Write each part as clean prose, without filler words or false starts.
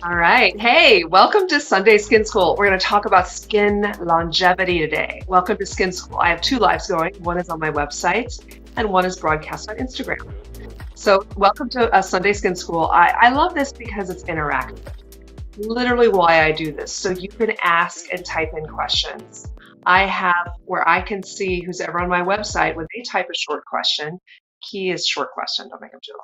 All right. Hey, welcome to Sunday Skin School. We're going to talk about skin longevity today. Welcome to Skin School. I have two lives going. One is on my website and one is broadcast on Instagram. So, welcome to Sunday Skin School. I love this because it's interactive. Literally why I do this. So you can ask and type in questions. I have where I can see who's ever on my website when they type a short question. Key is short question. Don't make them too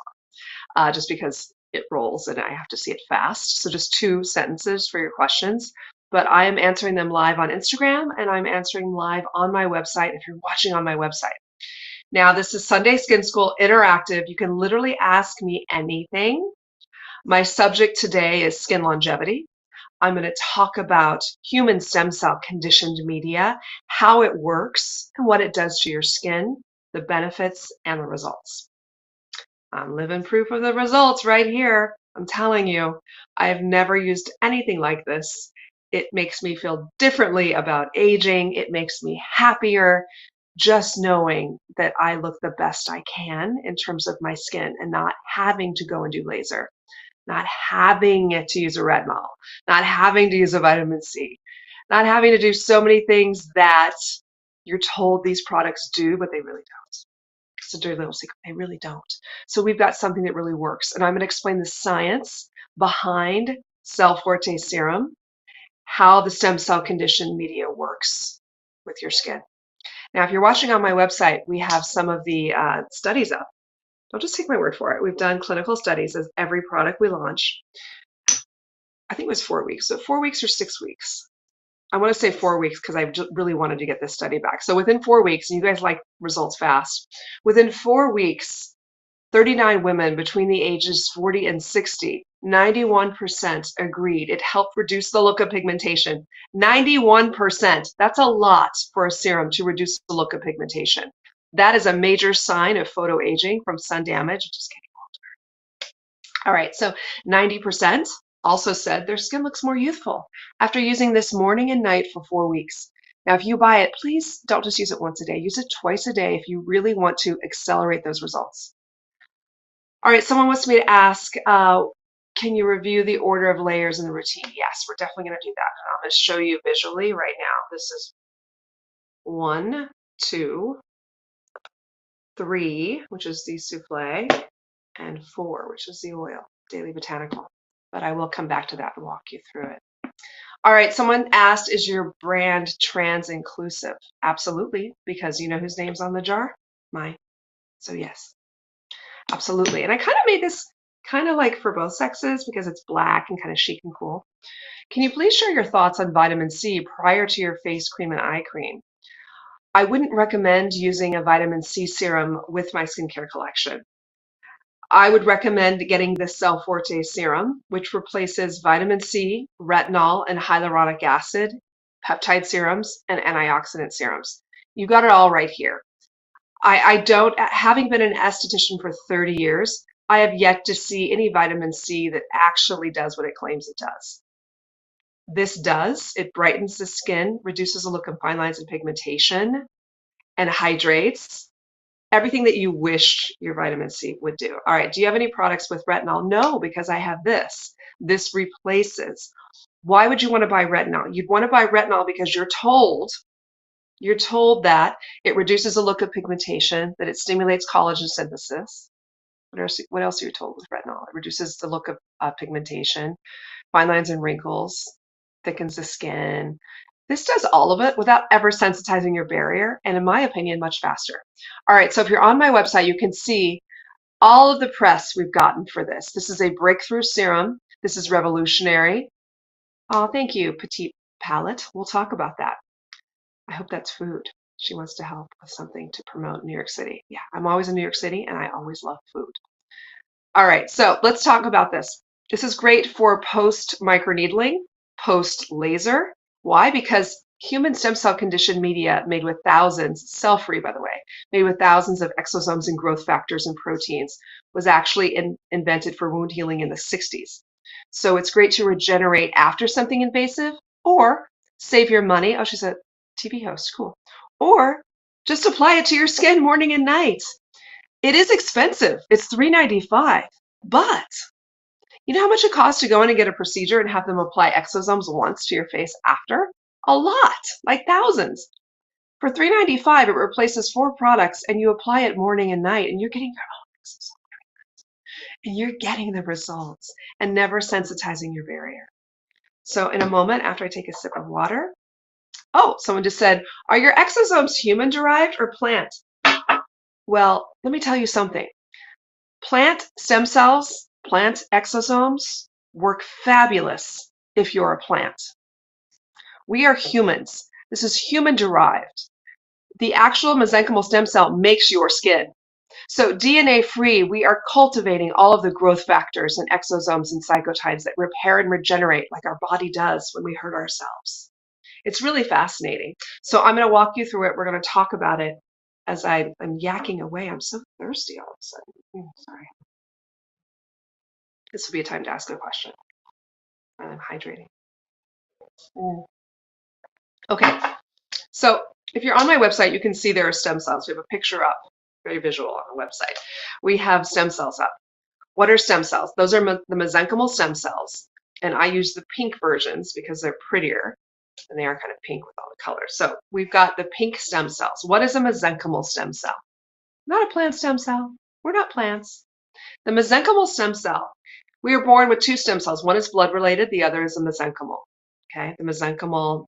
long. Just because it rolls and I have to see it fast. So just two sentences for your questions. But I am answering them live on Instagram and I'm answering live on my website if you're watching on my website. Now, this is Sunday Skin School Interactive. You can literally ask me anything. My subject today is skin longevity. I'm going to talk about human stem cell conditioned media, how it works and what it does to your skin, the benefits and the results. I'm living proof of the results right here. I'm telling you, I have never used anything like this. It makes me feel differently about aging. It makes me happier just knowing that I look the best I can in terms of my skin and not having to go and do laser, not having to use a retinol, not having to use a vitamin C, not having to do so many things that you're told these products do, but they really don't. It's a dirty little secret. They really don't. So we've got something that really works. And I'm going to explain the science behind Cell Forte Serum, how the stem cell conditioned media works with your skin. Now, if you're watching on my website, we have some of the studies up. Don't just take my word for it. We've done clinical studies as every product we launch. I think it was 4 weeks. So 4 weeks or 6 weeks. I want to say 4 weeks because I really wanted to get this study back. So within 4 weeks, and you guys like results fast, within 4 weeks, 39 women between the ages 40 and 60, 91% agreed it helped reduce the look of pigmentation. 91%. That's a lot for a serum to reduce the look of pigmentation. That is a major sign of photoaging from sun damage. Just getting older. All right, so 90% also said their skin looks more youthful after using this morning and night for 4 weeks. Now, if you buy it, please don't just use it once a day. Use it twice a day if you really want to accelerate those results. All right, someone wants me to ask, can you review the order of layers in the routine? Yes, we're definitely going to do that. And I'm going to show you visually right now. This is 1, 2, 3, which is the souffle, and 4, which is the oil, Daily Botanical. But I will come back to that and walk you through it. All right, someone asked, is your brand trans inclusive? Absolutely, because you know whose name's on the jar? Mine. So yes, absolutely. And I kind of made this kind of like for both sexes because it's black and kind of chic and cool. Can you please share your thoughts on vitamin C prior to your face cream and eye cream? I wouldn't recommend using a vitamin C serum with my skincare collection. I would recommend getting the Cell Forte serum, which replaces vitamin C, retinol, and hyaluronic acid, peptide serums, and antioxidant serums. You got it all right here. I don't, having been an esthetician for 30 years, I have yet to see any vitamin C that actually does what it claims it does. This does, it brightens the skin, reduces the look of fine lines and pigmentation, and hydrates. Everything that you wish your vitamin C would do. All right, do you have any products with retinol? No, because I have this. This replaces. Why would you want to buy retinol? You'd want to buy retinol because you're told that it reduces the look of pigmentation, that it stimulates collagen synthesis. What else are you told with retinol? It reduces the look of pigmentation, fine lines and wrinkles, thickens the skin. This does all of it without ever sensitizing your barrier, and in my opinion, much faster. All right, so if you're on my website, you can see all of the press we've gotten for this. This is a breakthrough serum. This is revolutionary. Oh, thank you, Petite Palette. We'll talk about that. I hope that's food. She wants to help with something to promote New York City. Yeah, I'm always in New York City, and I always love food. All right, so let's talk about this. This is great for post microneedling, post laser. Why? Because human stem cell conditioned media made with thousands, cell-free by the way, made with thousands of exosomes and growth factors and proteins was actually invented for wound healing in the 60s. So it's great to regenerate after something invasive or save your money. Oh, she's a TV host, cool. Or just apply it to your skin morning and night. It is expensive. It's $3.95, but You know how much it costs to go in and get a procedure and have them apply exosomes once to your face after? A lot, like thousands. For $3.95, it replaces 4 products and you apply it morning and night and you're getting your own exosome. And you're getting the results and never sensitizing your barrier. So in a moment, after I take a sip of water, oh, someone just said, are your exosomes human derived or plant? Well, let me tell you something. Plant stem cells, plant exosomes work fabulous if you're a plant. We are humans. This is human derived. The actual mesenchymal stem cell makes your skin. So DNA free, we are cultivating all of the growth factors and exosomes and cytokines that repair and regenerate like our body does when we hurt ourselves. It's really fascinating. So I'm going to walk you through it. We're going to talk about it as I'm yakking away. I'm so thirsty all of a sudden. Sorry. This would be a time to ask a question. I'm hydrating. Okay, so if you're on my website, you can see there are stem cells. We have a picture up, very visual on the website. We have stem cells up. What are stem cells? Those are the mesenchymal stem cells, and I use the pink versions because they're prettier, and they are kind of pink with all the colors. So we've got the pink stem cells. What is a mesenchymal stem cell? Not a plant stem cell. We're not plants. The mesenchymal stem cell, we are born with 2 stem cells. One is blood related, the other is a mesenchymal. Okay, the mesenchymal,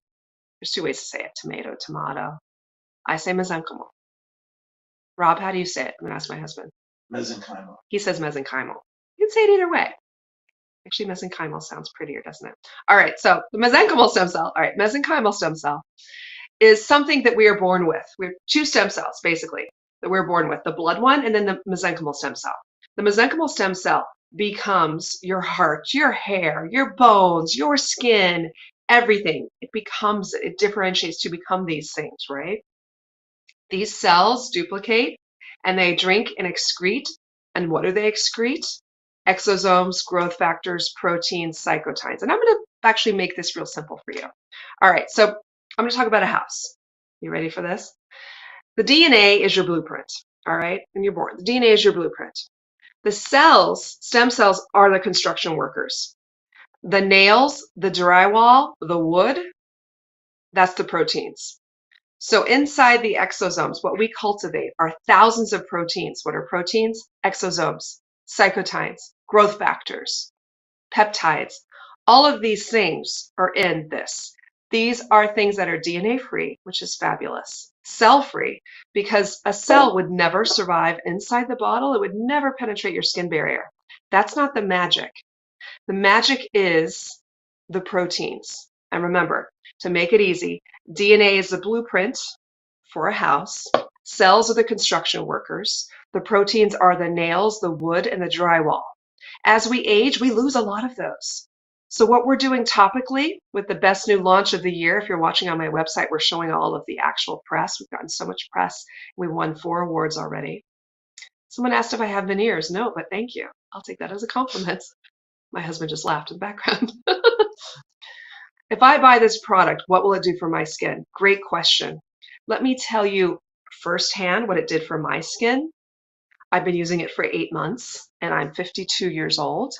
there's 2 ways to say it, tomato, tomato. I say mesenchymal. Rob, how do you say it? I'm going to ask my husband. Mesenchymal. He says mesenchymal. You can say it either way. Actually, mesenchymal sounds prettier, doesn't it? All right, so the mesenchymal stem cell. All right, mesenchymal stem cell is something that we are born with. We have 2 stem cells, basically, that we're born with, the blood one and then the mesenchymal stem cell. The mesenchymal stem cell becomes your heart, your hair, your bones, your skin, everything. It differentiates to become these things, right? These cells duplicate and they drink and excrete. And what do they excrete? Exosomes, growth factors, proteins, cytokines. And I'm going to actually make this real simple for you. All right, so I'm going to talk about a house. You ready for this? The DNA is your blueprint, all right? When you're born, the DNA is your blueprint. The cells, stem cells, are the construction workers. The nails, the drywall, the wood, that's the proteins. So inside the exosomes, what we cultivate are thousands of proteins. What are proteins? Exosomes, cytokines, growth factors, peptides. All of these things are in this. These are things that are DNA free, which is fabulous. Cell free, because a cell would never survive inside the bottle. It would never penetrate your skin barrier. That's not the magic. The magic is the proteins. And remember, to make it easy, DNA is the blueprint for a house. Cells are the construction workers. The proteins are the nails, the wood, and the drywall. As we age, we lose a lot of those. So what we're doing topically with the best new launch of the year, if you're watching on my website, we're showing all of the actual press. We've gotten so much press. We won 4 awards already. Someone asked if I have veneers. No, but thank you. I'll take that as a compliment. My husband just laughed in the background. If I buy this product, what will it do for my skin? Great question. Let me tell you firsthand what it did for my skin. I've been using it for 8 months and I'm 52 years old.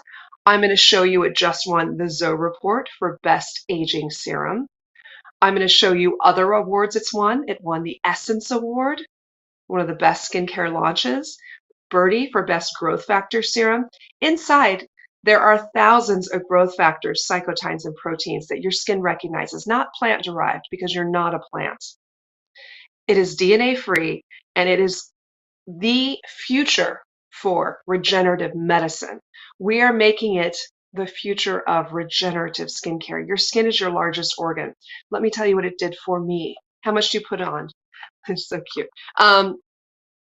I'm going to show you it just won the Zoe Report for Best Aging Serum. I'm going to show you other awards it's won. It won the Essence Award, one of the best skincare launches. Birdie for Best Growth Factor Serum. Inside, there are thousands of growth factors, cytokines, and proteins that your skin recognizes, not plant-derived, because you're not a plant. It is DNA-free, and it is the future for regenerative medicine. We are making it the future of regenerative skincare. Your skin is your largest organ. Let me tell you what it did for me. How much do you put on? It's so cute.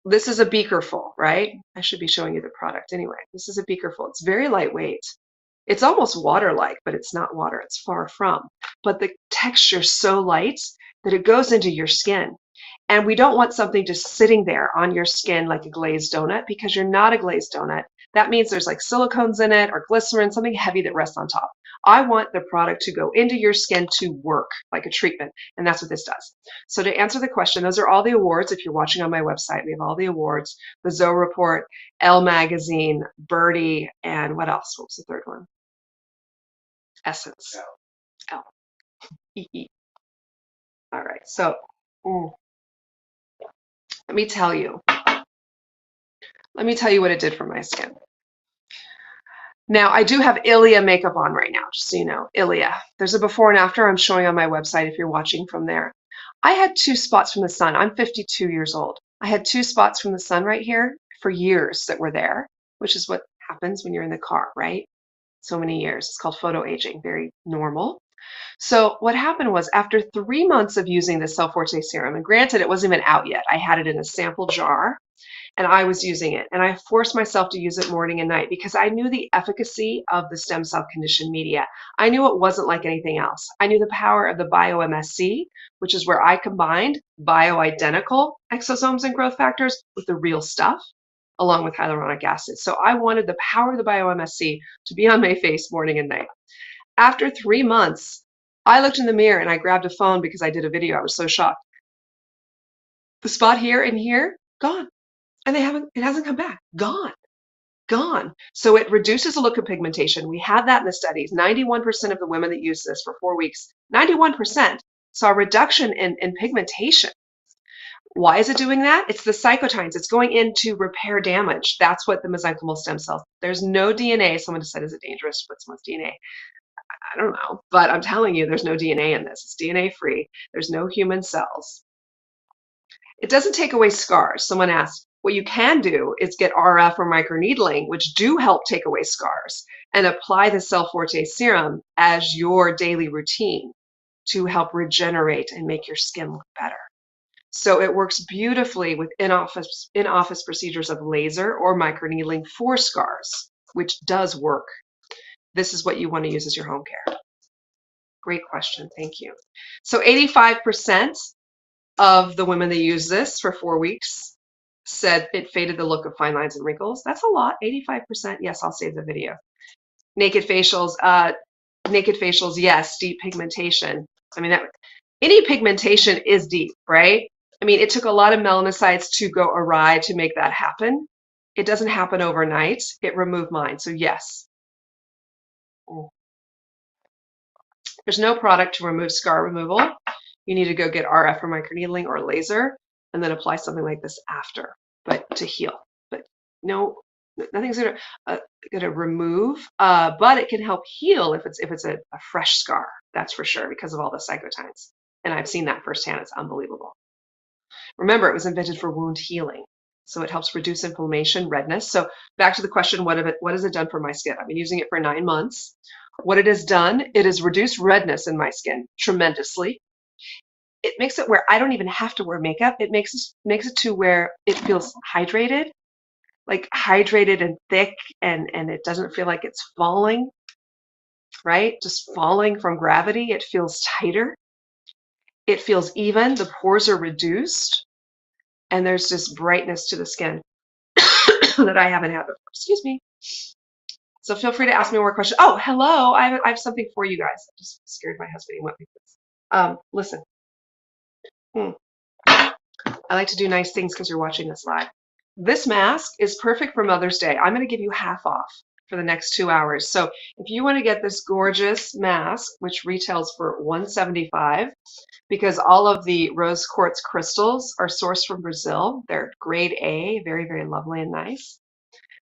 This is a beaker full, right? I should be showing you the product anyway. This is a beaker full. It's very lightweight. It's almost water-like, but it's not water. It's far from. But the texture is so light that it goes into your skin. And we don't want something just sitting there on your skin like a glazed donut, because you're not a glazed donut. That means there's like silicones in it or glycerin, something heavy that rests on top. I want the product to go into your skin to work like a treatment, and that's what this does. So to answer the question, those are all the awards. If you're watching on my website, we have all the awards, the Zoe Report, Elle Magazine, Birdie, and what else? What was the third one? Essence. Elle. E-E. All right, so let me tell you what it did for my skin. Now, I do have Ilia makeup on right now, just so you know, Ilia. There's a before and after I'm showing on my website if you're watching from there. I had 2 spots from the sun. I'm 52 years old. I had 2 spots from the sun right here for years that were there, which is what happens when you're in the car, right? So many years. It's called photoaging, very normal. So what happened was after 3 months of using the Cell Forte serum, and granted, it wasn't even out yet. I had it in a sample jar. And I was using it, and I forced myself to use it morning and night because I knew the efficacy of the stem cell conditioned media. I knew it wasn't like anything else. I knew the power of the bio-MSC, which is where I combined bioidentical exosomes and growth factors with the real stuff, along with hyaluronic acid. So I wanted the power of the bio-MSC to be on my face morning and night. After 3 months, I looked in the mirror and I grabbed a phone because I did a video. I was so shocked. The spot here and here, gone. And it hasn't come back. Gone. So it reduces the look of pigmentation. We had that in the studies. 91% of the women that used this for 4 weeks, 91% saw a reduction in pigmentation. Why is it doing that? It's the cytokines. It's going in to repair damage. That's what the mesenchymal stem cells. There's no DNA. Someone just said, is it dangerous to put someone's DNA? I don't know. But I'm telling you, there's no DNA in this. It's DNA free. There's no human cells. It doesn't take away scars. Someone asked, what you can do is get RF or microneedling, which do help take away scars, and apply the Cell Forte serum as your daily routine to help regenerate and make your skin look better. So it works beautifully with in-office procedures of laser or microneedling for scars, which does work. This is what you want to use as your home care. Great question. Thank you. So 85% of the women that use this for 4 weeks said it faded the look of fine lines and wrinkles. That's a lot, 85%. Yes, I'll save the video. Naked facials, yes, deep pigmentation. I mean, any pigmentation is deep, right? I mean, it took a lot of melanocytes to go awry to make that happen. It doesn't happen overnight. It removed mine, so yes. There's no product to remove scar removal. You need to go get RF or microneedling or laser and then apply something like this after, but to heal. But no, nothing's gonna remove, but it can help heal if it's a fresh scar. That's for sure because of all the cytokines. And I've seen that firsthand. It's unbelievable. Remember, it was invented for wound healing. So it helps reduce inflammation, redness. So back to the question, what has it done for my skin? I've been using it for 9 months. What it has done, it has reduced redness in my skin tremendously. It makes it where I don't even have to wear makeup. It makes it to where it feels hydrated, like hydrated and thick, and it doesn't feel like it's falling, right? Just falling from gravity. It feels tighter. It feels even. The pores are reduced, and there's this brightness to the skin that I haven't had before. Excuse me. So feel free to ask me more questions. Oh, hello. I have something for you guys. I just scared my husband. He went like this. Listen. I like to do nice things because you're watching this live. This mask is perfect for Mother's Day. I'm going to give you half off for the next 2 hours. So if you want to get this gorgeous mask, which retails for $175, because all of the rose quartz crystals are sourced from Brazil. They're grade A, very, very lovely and nice.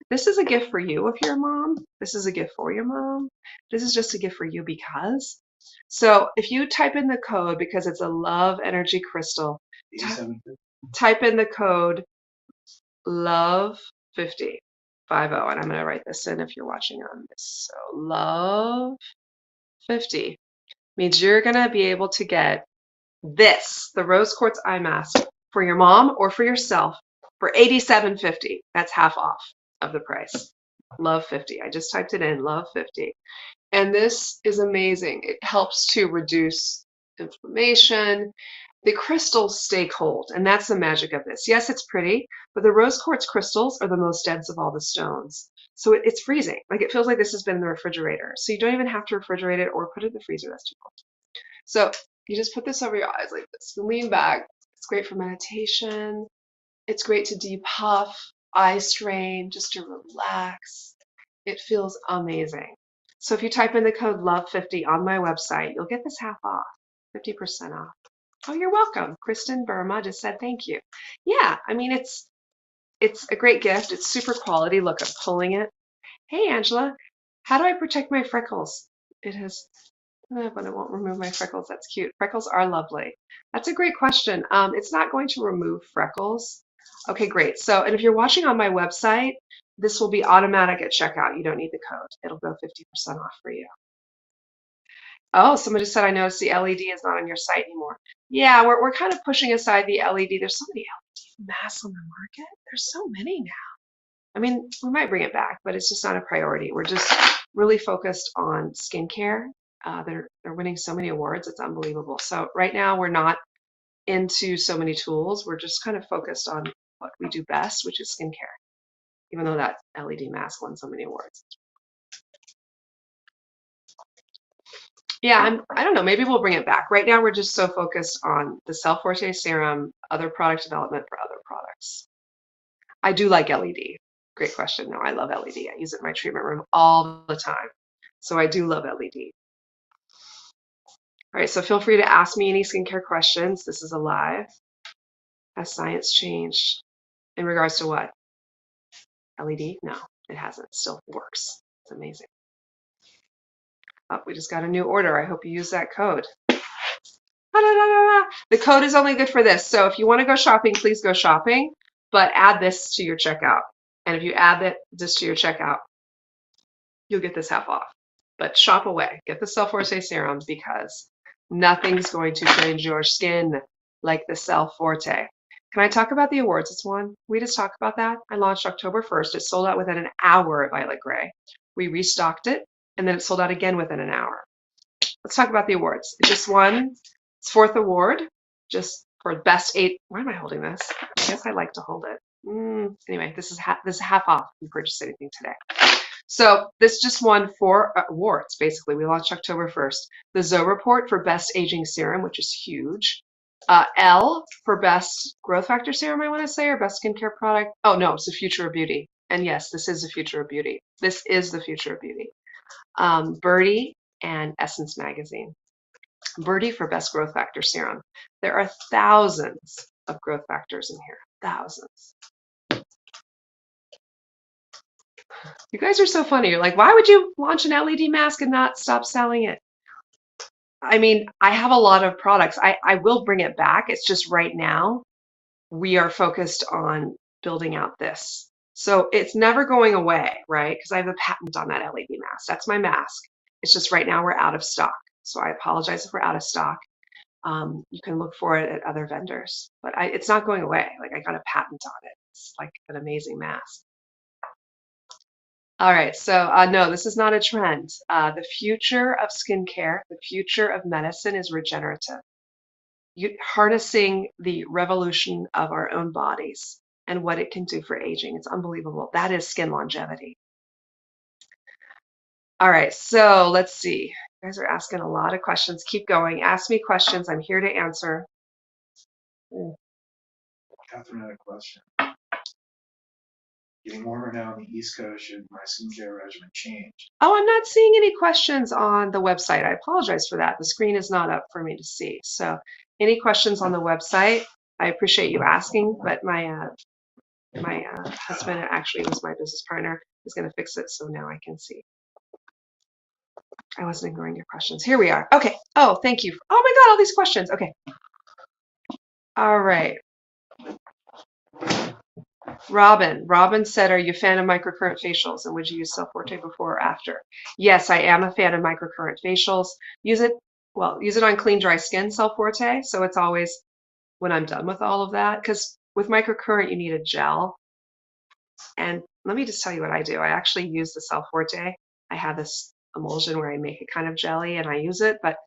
This is a gift for you if you're a mom. This is a gift for your mom. This is just a gift for you because. So if you type in the code, because it's a love energy crystal, type in the code LOVE50, and I'm going to write this in if you're watching on this. So LOVE50 means you're going to be able to get this, the rose quartz eye mask, for your mom or for yourself for $87.50. That's half off of the price. LOVE50. I just typed it in, LOVE50. And this is amazing. It helps to reduce inflammation. The crystals stay cold, and that's the magic of this. Yes, it's pretty, but the rose quartz crystals are the most dense of all the stones. So it's freezing. Like it feels like this has been in the refrigerator. So you don't even have to refrigerate it or put it in the freezer. That's too cold. So you just put this over your eyes like this. Lean back. It's great for meditation. It's great to depuff, eye strain, just to relax. It feels amazing. So if you type in the code LOVE50 on my website, you'll get this half off, 50% off. Oh, you're welcome. Kristen Burma just said thank you. Yeah, I mean it's a great gift. It's super quality. Look, I'm pulling it. Hey, Angela, how do I protect my freckles? It has, but it won't remove my freckles. That's cute. Freckles are lovely. That's a great question. It's not going to remove freckles. Okay, great. So, and if you're watching on my website, this will be automatic at checkout. You don't need the code. It'll go 50% off for you. Oh, somebody said I noticed the LED is not on your site anymore. Yeah, we're kind of pushing aside the LED. There's so many LED masks on the market. There's so many now. I mean, we might bring it back, but it's just not a priority. We're just really focused on skincare. They're winning so many awards. It's unbelievable. So right now we're not into so many tools. We're just kind of focused on what we do best, which is skincare, even though that LED mask won so many awards. Yeah, I don't know. Maybe we'll bring it back. Right now we're just so focused on the Cell Forte serum, other product development for other products. I do like LED. Great question. No, I love LED. I use it in my treatment room all the time. So I do love LED. All right, so feel free to ask me any skincare questions. This is a live. Has science changed in regards to what? LED? No, it hasn't. It still works. It's amazing. Oh, we just got a new order. I hope you use that code. The code is only good for this. So if you want to go shopping, please go shopping, but add this to your checkout. And if you add this to your checkout, you'll get this half off. But shop away. Get the Cell Forte serum because nothing's going to change your skin like the Cell Forte. Can I talk about the awards it's won? We just talk about that. I launched October 1st. It sold out within an hour at Violet Gray. We restocked it, and then it sold out again within an hour. Let's talk about the awards. It just won its 4th award, just for best 8. Why am I holding this? I guess I like to hold it. Anyway, this is half off if you purchase anything today. So this just won 4 awards, basically. We launched October 1st. The Zoe Report for Best Aging Serum, which is huge. L for Best Growth Factor Serum, I want to say, or Best Skincare Product. Oh, no, it's the Future of Beauty. And yes, this is the future of beauty. This is the future of beauty. Birdie and Essence Magazine. Birdie for Best Growth Factor Serum. There are thousands of growth factors in here. Thousands. You guys are so funny. You're like, why would you launch an LED mask and not stop selling it? I mean, I have a lot of products. I will bring it back. It's just right now we are focused on building out this. So it's never going away, right? Because I have a patent on that LED mask. That's my mask. It's just right now we're out of stock. So I apologize if we're out of stock. You can look for it at other vendors, but it's not going away. Like I got a patent on it. It's like an amazing mask. All right, so no, this is not a trend. The future of skincare, the future of medicine is regenerative. Harnessing the revolution of our own bodies and what it can do for aging. It's unbelievable. That is skin longevity. All right, so let's see. You guys are asking a lot of questions. Keep going. Ask me questions. I'm here to answer. Catherine had a question. Getting warmer now on the East Coast. Should my skincare regimen change? Oh, I'm not seeing any questions on the website. I apologize for that. The screen is not up for me to see. So any questions on the website, I appreciate you asking, but my husband actually was my business partner. He's going to fix it so now I can see. I wasn't ignoring your questions. Here we are. Okay. Oh, thank you. Oh my God, all these questions. Okay. All right. Robin said, are you a fan of microcurrent facials and would you use Cell Forte before or after? Yes, I am a fan of microcurrent facials. Use it on clean, dry skin, Cell Forte. So it's always when I'm done with all of that, because with microcurrent, you need a gel. And let me just tell you what I do. I actually use the Cell Forte. I have this emulsion where I make it kind of jelly and I use it, but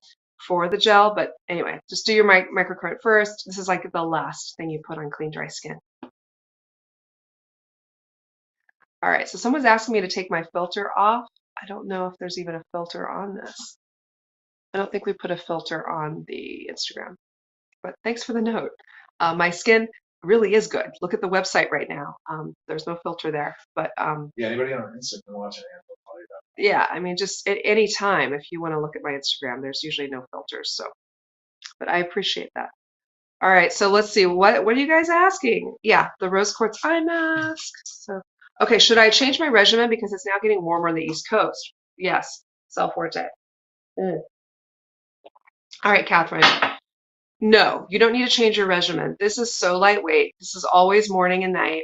for the gel. But anyway, just do your microcurrent first. This is like the last thing you put on clean, dry skin. All right, so someone's asking me to take my filter off. I don't know if there's even a filter on this. I don't think we put a filter on the Instagram, but thanks for the note. My skin really is good. Look at the website right now. There's no filter there, but Yeah, anybody on Instagram watching it will probably know. yeah, I mean, just at any time, if you want to look at my Instagram, there's usually no filters. So, but I appreciate that. All right, so let's see. What are you guys asking? Yeah, the rose quartz eye mask. So, okay, should I change my regimen because it's now getting warmer on the East Coast? Yes, Cell Forte. Mm. All right, Catherine. No, you don't need to change your regimen. This is so lightweight. This is always morning and night.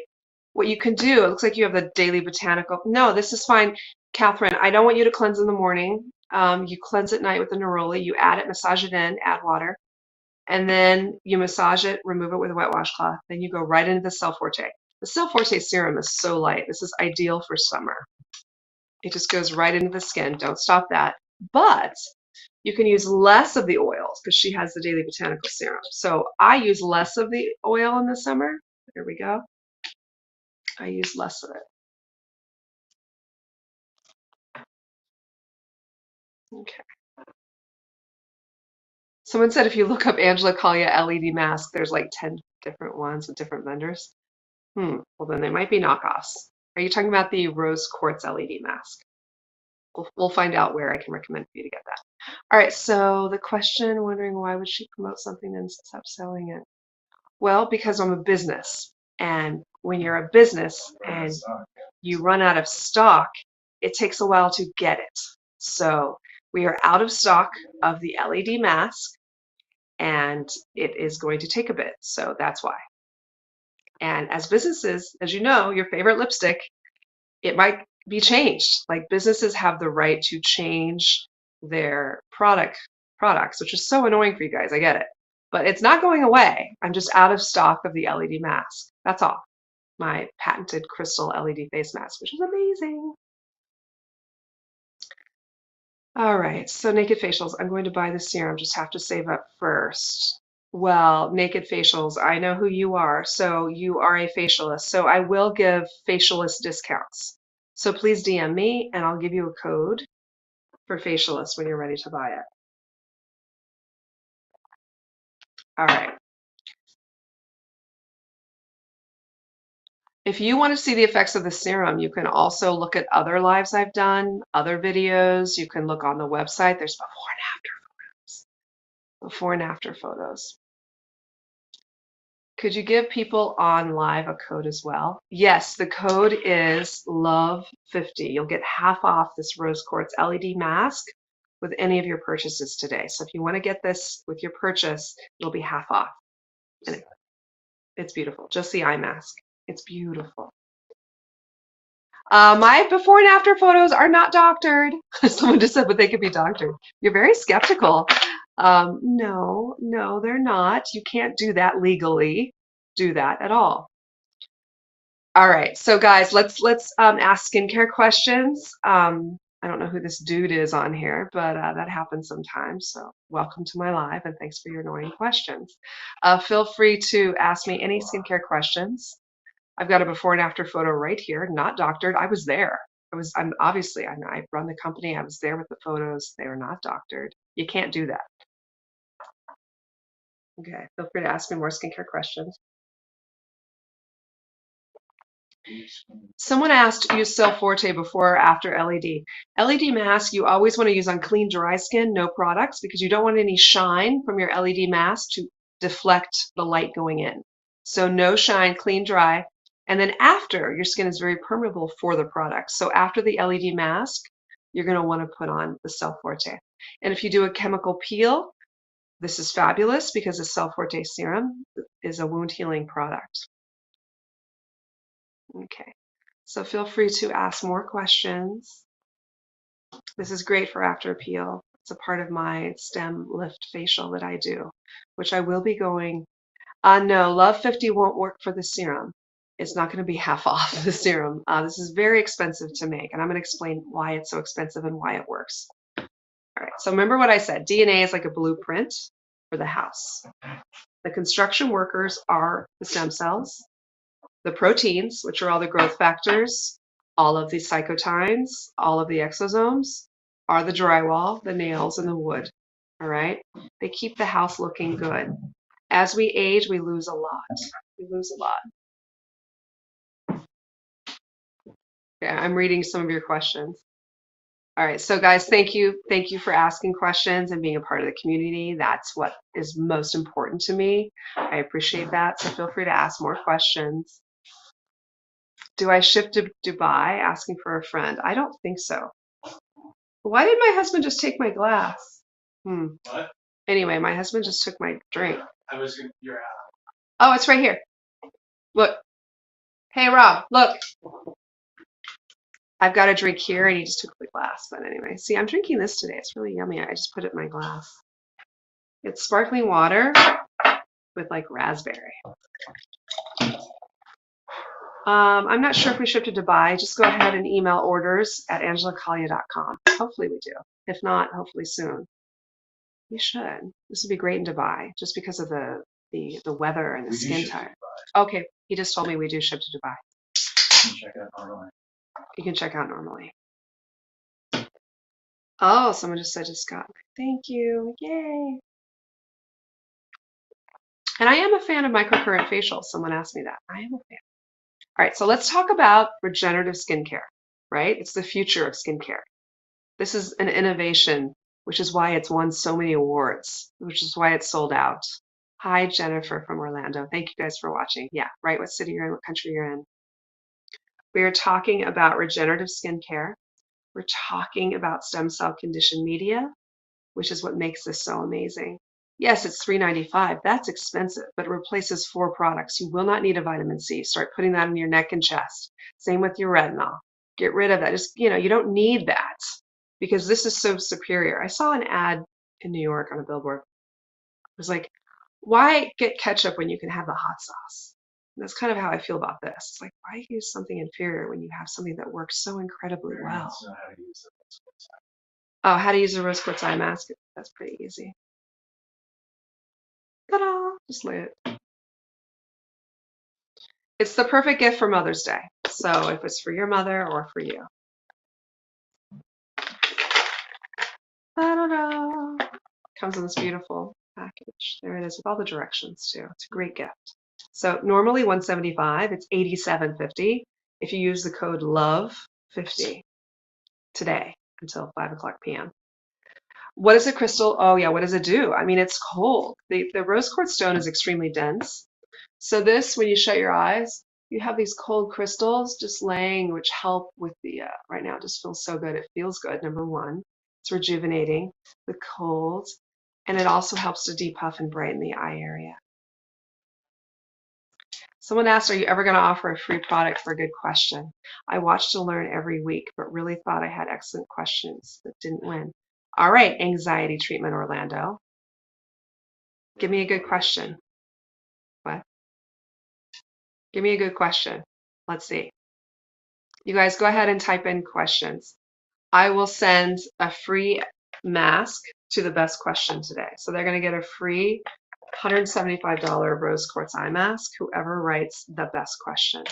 What you can do, it looks like you have the daily botanical. No, this is fine. Catherine, I don't want you to cleanse in the morning. You cleanse at night with the neroli. You add it, massage it in, add water, and then you massage it, remove it with a wet washcloth. Then you go right into the Cell Forte. The Cell Forte serum is so light. This is ideal for summer. It just goes right into the skin. Don't stop that. But you can use less of the oils because she has the daily botanical serum. So I use less of the oil in the summer. There we go. I use less of it. Okay. Someone said if you look up Angela Collier LED mask, there's like 10 different ones with different vendors. Well, then they might be knockoffs. Are you talking about the rose quartz LED mask? We'll find out where I can recommend for you to get that. All right, so the question, wondering why would she promote something and stop selling it? Well, because I'm a business. And when you're a business and you run out of stock, it takes a while to get it. So we are out of stock of the LED mask and it is going to take a bit. So that's why. And as businesses, as you know, your favorite lipstick, it might be changed. Like businesses have the right to change their products, which is so annoying for you guys. I get it. But it's not going away. I'm just out of stock of the LED mask. That's all. My patented crystal LED face mask, which is amazing. All right, so naked facials. I'm going to buy the serum, just have to save up first. Well, naked facials, I know who you are. So you are a facialist. So I will give facialist discounts. So please DM me and I'll give you a code for facialist when you're ready to buy it. All right. If you want to see the effects of the serum, you can also look at other lives I've done, other videos. You can look on the website. There's before and after photos. Before and after photos. Could you give people on live a code as well? Yes, the code is LOVE50. You'll get half off this rose quartz LED mask with any of your purchases today. So if you want to get this with your purchase, it'll be half off. And it's beautiful. Just the eye mask. It's beautiful. My before and after photos are not doctored. Someone just said, but they could be doctored. You're very skeptical. No, they're not. You can't do that legally. Do that at all. All right, so guys, let's ask skincare questions. I don't know who this dude is on here, but that happens sometimes. So welcome to my live, and thanks for your annoying questions. Feel free to ask me any skincare questions. I've got a before and after photo right here, not doctored. I was there. I run the company. I was there with the photos. They were not doctored. You can't do that. Okay, feel free to ask me more skincare questions. Someone asked, use Cell Forte before or after LED. LED mask, you always want to use on clean, dry skin, no products, because you don't want any shine from your LED mask to deflect the light going in. So no shine, clean, dry. And then after, your skin is very permeable for the product. So after the LED mask, you're going to want to put on the Cell Forte. And if you do a chemical peel, this is fabulous because the Cell Forte serum is a wound healing product. Okay, so feel free to ask more questions. This is great for after peel. It's a part of my stem lift facial that I do, which I will be going. No, Love 50 won't work for the serum. It's not going to be half off the serum. This is very expensive to make, and I'm going to explain why it's so expensive and why it works. All right, so remember what I said. DNA is like a blueprint for the house. The construction workers are the stem cells, the proteins, which are all the growth factors, All of the cytokines, all of the exosomes are the drywall, the nails, and the wood. All right? They keep the house looking good. As we age, we lose a lot. We lose a lot. Yeah, I'm reading some of your questions. All right, so guys, thank you. Thank you for asking questions and being a part of the community. That's what is most important to me. I appreciate that. So feel free to ask more questions. Do I ship to Dubai? Asking for a friend. I don't think so. Why did my husband just take my glass? What? Anyway, my husband just took my drink. You're out. Oh, it's right here. Look. Hey, Rob, look. I've got a drink here and he just took the glass. But anyway, see, I'm drinking this today. It's really yummy. I just put it in my glass. It's sparkling water with like raspberry. I'm not sure if we ship to Dubai. Just go ahead and email orders at angelacalia.com. Hopefully we do. If not, hopefully soon. We should. This would be great in Dubai just because of the weather and the skin type. Okay, he just told me we do ship to Dubai. You can check out normally. You can check out normally. Oh, someone just said just got. Thank you. Yay. And I am a fan of microcurrent facials. Someone asked me that. I am a fan. All right, so let's talk about regenerative skincare, right? It's the future of skincare. This is an innovation, which is why it's won so many awards, which is why it's sold out. Hi, Jennifer from Orlando. Thank you guys for watching. Yeah, right, what city you're in, what country you're in. We are talking about regenerative skincare. We're talking about stem cell conditioned media, which is what makes this so amazing. Yes, it's $3.95. That's expensive, but it replaces 4 products. You will not need a vitamin C. Start putting that in your neck and chest. Same with your retinol. Get rid of that. Just, you don't need that because this is so superior. I saw an ad in New York on a billboard. It was like, why get ketchup when you can have the hot sauce? And that's kind of how I feel about this. It's like, why use something inferior when you have something that works so incredibly well? Oh, how to use a rose quartz eye mask? That's pretty easy. Ta-da! Just lay it. It's the perfect gift for Mother's Day. So if it's for your mother or for you. Ta-da-da! Comes in this beautiful package. There it is with all the directions too. It's a great gift. So normally $175, it's $87.50 if you use the code LOVE50 today until 5 p.m. What is a crystal? Oh yeah, what does it do? I mean, it's cold. The rose quartz stone is extremely dense. So this, when you shut your eyes, you have these cold crystals just laying, which help with the, right now it just feels so good. It feels good, number one. It's rejuvenating, the cold, and it also helps to depuff and brighten the eye area. Someone asked, are you ever going to offer a free product for a good question? I watch to learn every week, but really thought I had excellent questions that didn't win. All right, anxiety treatment, Orlando. Give me a good question. What? Give me a good question. Let's see. You guys go ahead and type in questions. I will send a free mask to the best question today. So they're going to get a free $175 rose quartz eye mask, whoever writes the best question.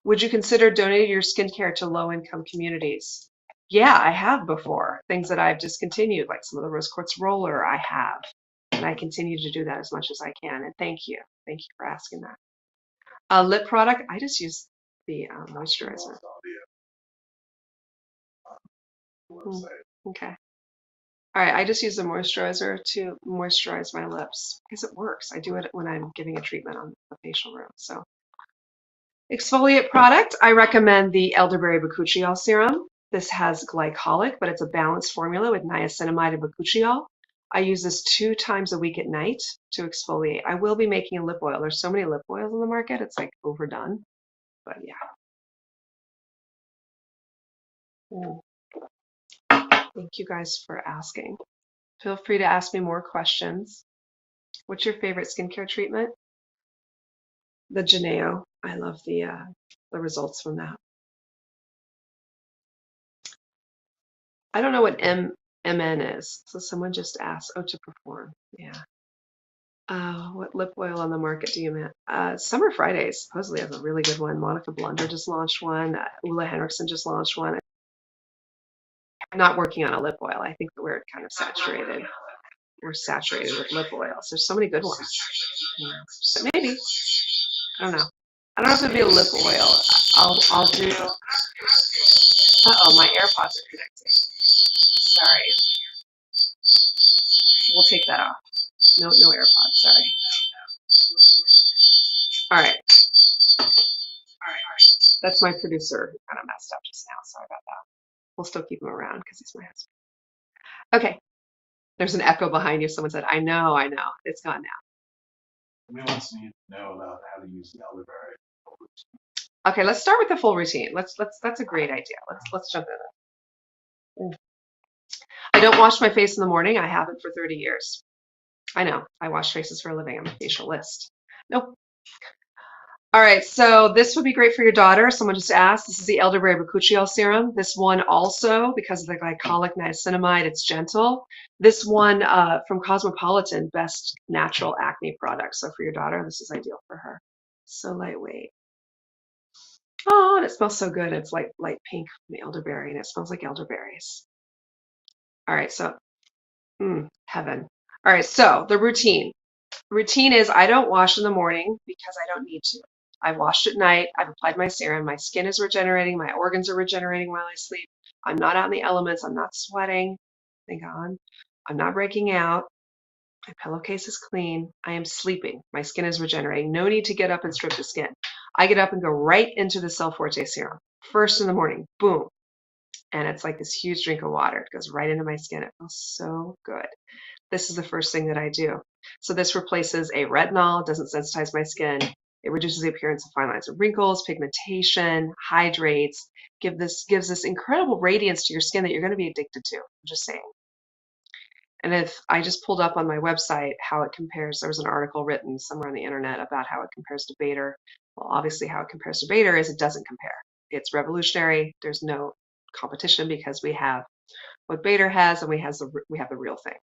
Would you consider donating your skincare to low-income communities? Yeah, I have before. Things that I've discontinued, like some of the rose quartz roller I have. And I continue to do that as much as I can. And thank you. Thank you for asking that. A lip product, I just use the moisturizer. Okay. All right, I just use the moisturizer to moisturize my lips because it works. I do it when I'm giving a treatment on the facial room. So, exfoliate product, I recommend the elderberry bakuchiol serum. This has glycolic, but it's a balanced formula with niacinamide and bakuchiol. I use this 2 times a week at night to exfoliate. I will be making a lip oil. There's so many lip oils on the market, it's like overdone. But yeah. Thank you guys for asking. Feel free to ask me more questions. What's your favorite skincare treatment? The Janeo. I love the results from that. I don't know what MN is. So someone just asked, oh, to perform. Yeah. What lip oil on the market do you mean? Summer Fridays supposedly has a really good one. Monica Blunder just launched one. Ulla Henriksen just launched one. I'm not working on a lip oil. I think that we're kind of saturated. We're saturated with lip oils. There's so many good ones. Yeah. But maybe. I don't know. I don't know if it'd be a lip oil. I'll do. Uh-oh, my AirPods are connected. Sorry. We'll take that off. No AirPods. Sorry. All right. That's my producer who kind of messed up just now. Sorry about that. We'll still keep him around because he's my husband. Okay. There's an echo behind you. Someone said, I know. It's gone now. We want to know about how to use the elderberry. Okay, let's start with the full routine. That's a great idea. Let's jump in. I don't wash my face in the morning. I haven't for 30 years. I know. I wash faces for a living. I'm a facialist. Nope. All right, so this would be great for your daughter. Someone just asked. This is the elderberry bakuchiol serum. This one also, because of the glycolic niacinamide, it's gentle. This one from Cosmopolitan, best natural acne product. So for your daughter, this is ideal for her. So lightweight. Oh, and it smells so good. It's like light pink from the elderberry, and it smells like elderberries. All right, so heaven. All right, so the routine. Routine is I don't wash in the morning because I don't need to. I've washed at night. I've applied my serum. My skin is regenerating. My organs are regenerating while I sleep. I'm not out in the elements. I'm not sweating. Thank God. I'm not breaking out. My pillowcase is clean. I am sleeping. My skin is regenerating. No need to get up and strip the skin. I get up and go right into the Cell Forte serum. First in the morning, boom. And it's like this huge drink of water. It goes right into my skin. It feels so good. This is the first thing that I do. So this replaces a retinol, doesn't sensitize my skin. It reduces the appearance of fine lines and wrinkles, pigmentation, hydrates, gives this incredible radiance to your skin that you're going to be addicted to. I'm just saying. And if I just pulled up on my website how it compares, there was an article written somewhere on the internet about how it compares to Bader. Well, obviously how it compares to Bader is it doesn't compare. It's revolutionary. There's no competition because we have what Bader has and we have the real thing.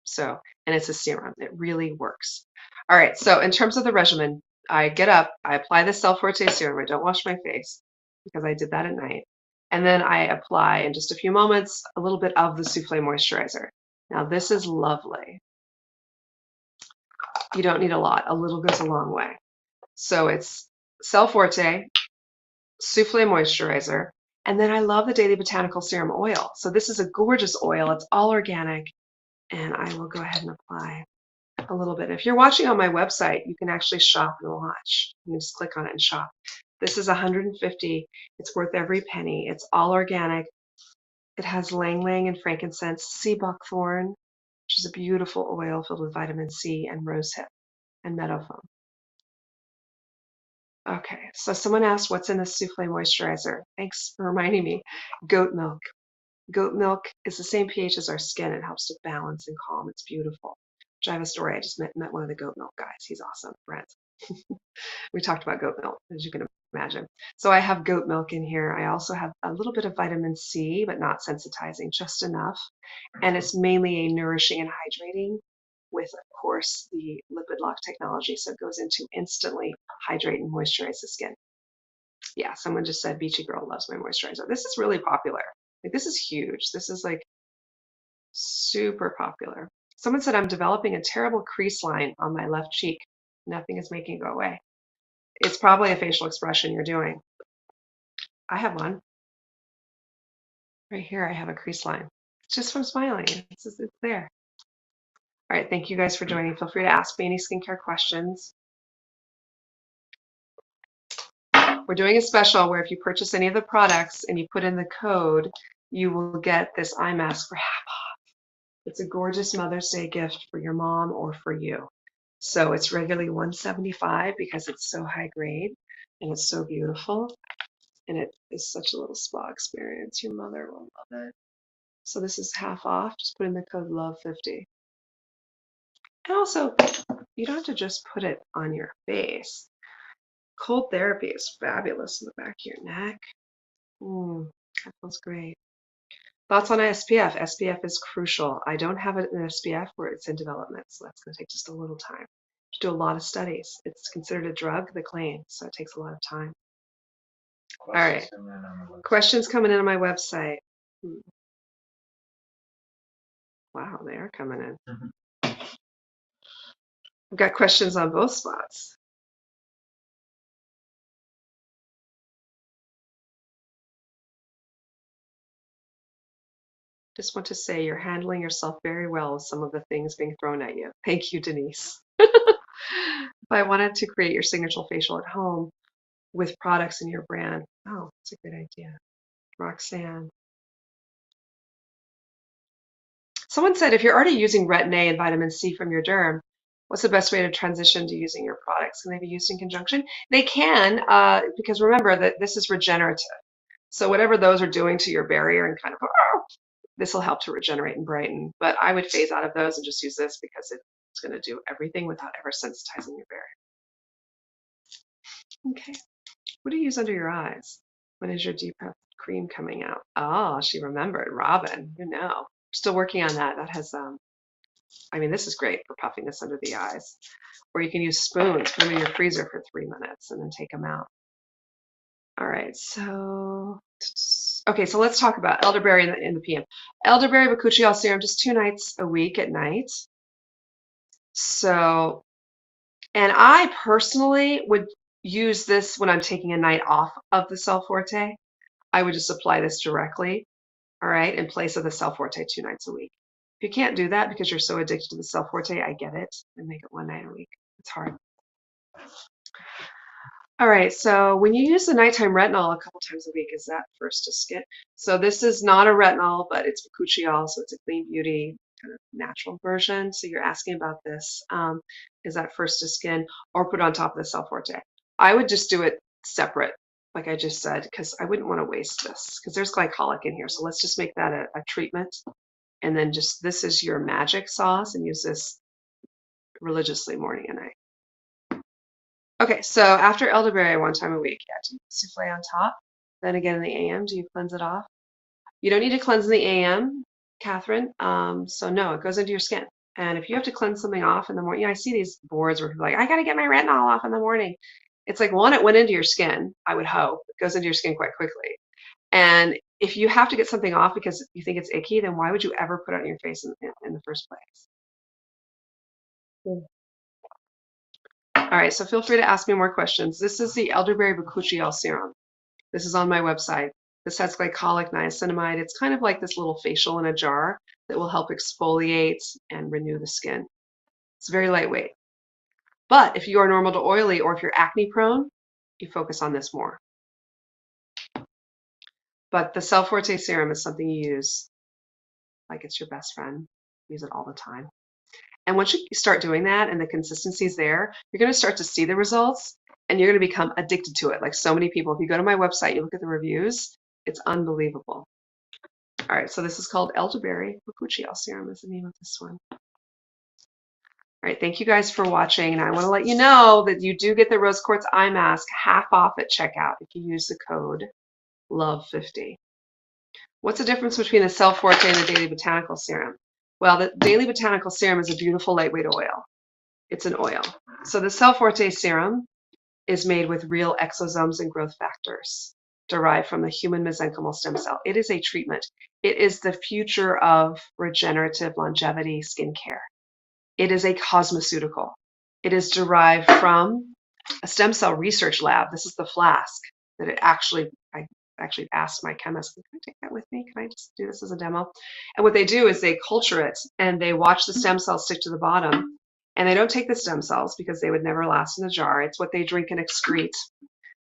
So, and it's a serum. It really works. All right. So in terms of the regimen, I get up, I apply the Cell Forte serum. I don't wash my face because I did that at night. And then I apply in just a few moments a little bit of the Souffle moisturizer. Now this is lovely. You don't need a lot. A little goes a long way. So it's Cell Forte, Souffle moisturizer, and then I love the Daily Botanical Serum oil. So this is a gorgeous oil. It's all organic. And I will go ahead and apply a little bit. If you're watching on my website, you can actually shop and watch. You can just click on it and shop. This is 150. It's worth every penny. It's all organic. It has ylang ylang and frankincense, sea buckthorn, which is a beautiful oil filled with vitamin C, and rosehip and meadow foam. Okay, so someone asked what's in the Souffle moisturizer. Thanks for reminding me. Goat milk. Goat milk is the same pH as our skin. It helps to balance and calm. It's beautiful. I have a story. I just met one of the goat milk guys. He's awesome. Brent. We talked about goat milk, as you can imagine. So I have goat milk in here. I also have a little bit of vitamin C, but not sensitizing, just enough. And it's mainly a nourishing and hydrating with, of course, the lipid lock technology. So it goes into instantly hydrate and moisturize the skin. Yeah, someone just said Beachy Girl loves my moisturizer. This is really popular. Like this is huge. This is like super popular. Someone said I'm developing a terrible crease line on my left cheek. Nothing is making it go away. It's probably a facial expression you're doing. I have one. Right here, I have a crease line. It's just from smiling. It's there. All right, thank you guys for joining. Feel free to ask me any skincare questions. We're doing a special where if you purchase any of the products and you put in the code, you will get this eye mask for half off. It's a gorgeous Mother's Day gift for your mom or for you. So it's regularly $175 because it's so high grade and it's so beautiful. And it is such a little spa experience. Your mother will love it. So this is half off. Just put in the code LOVE50. And also, you don't have to just put it on your face. Cold therapy is fabulous in the back of your neck. That feels great. Thoughts on SPF? SPF is crucial. I don't have an SPF where it's in development, so that's going to take just a little time. Do a lot of studies. It's considered a drug, the claim, so it takes a lot of time. All right. Questions coming in on my website. Wow, they are coming in. I've got questions on both spots. Just want to say you're handling yourself very well with some of the things being thrown at you. Thank you, Denise. If I wanted to create your signature facial at home with products in your brand, oh, that's a great idea. Roxanne. Someone said if you're already using retin A and vitamin C from your derm, what's the best way to transition to using your products? Can they be used in conjunction? They can, because remember that this is regenerative. So whatever those are doing to your barrier and kind of, this will help to regenerate and brighten. But I would phase out of those and just use this because it's going to do everything without ever sensitizing your barrier. Okay. What do you use under your eyes? When is your deep puff cream coming out? Oh, she remembered. Robin, you know. Still working on that. That has, I mean, this is great for puffing this under the eyes. Or you can use spoons, put them in your freezer for 3 minutes and then take them out. All right, so, okay, so let's talk about elderberry in the PM. Elderberry bakuchiol serum, just 2 nights a week at night. So, and I personally would use this when I'm taking a night off of the Cell Forte. I would just apply this directly, all right, in place of the Cell Forte 2 nights a week. If you can't do that because you're so addicted to the Cell Forte, I get it, and make it 1 night a week. It's hard. All right, so when you use the nighttime retinol a couple times a week, is that first to skin? So this is not a retinol, but it's bakuchiol, so it's a clean beauty kind of natural version. So you're asking about this. Is that first to skin or put on top of the Cell Forte? I would just do it separate, like I just said, because I wouldn't want to waste this because there's glycolic in here. So let's just make that a treatment. And then just this is your magic sauce and use this religiously morning and night. Okay, so after elderberry 1 time a week, yeah, do you souffle on top? Then again in the AM, do you cleanse it off? You don't need to cleanse in the AM, Catherine. So no, it goes into your skin. And if you have to cleanse something off in the morning, I see these boards where people are like, I gotta get my retinol off in the morning. It's like, one, it went into your skin, I would hope. It goes into your skin quite quickly. And if you have to get something off because you think it's icky, then why would you ever put it on your face in the first place? All right, so feel free to ask me more questions. This is the elderberry bakuchiol serum. This is on my website. This has glycolic niacinamide. It's kind of like this little facial in a jar that will help exfoliate and renew the skin. It's very lightweight. But if you are normal to oily or if you're acne prone, you focus on this more. But the Cell Forte serum is something you use like it's your best friend. Use it all the time. And once you start doing that and the consistency is there, you're going to start to see the results and you're going to become addicted to it. Like so many people, if you go to my website, you look at the reviews, it's unbelievable. All right, so this is called elderberry bakuchiol serum is the name of this one. All right, thank you guys for watching. And I want to let you know that you do get the rose quartz eye mask half off at checkout if you use the code LOVE50. What's the difference between the Cell Forte and the Daily Botanical Serum? Well, the Daily Botanical Serum is a beautiful lightweight oil. It's an oil. So the Cell Forte serum is made with real exosomes and growth factors derived from the human mesenchymal stem cell. It is a treatment. It is the future of regenerative longevity skincare. It is a cosmeceutical. It is derived from a stem cell research lab. This is the flask that I actually asked my chemist, can I take that with me? Can I just do this as a demo? And what they do is they culture it and they watch the stem cells stick to the bottom. And they don't take the stem cells because they would never last in a jar. It's what they drink and excrete.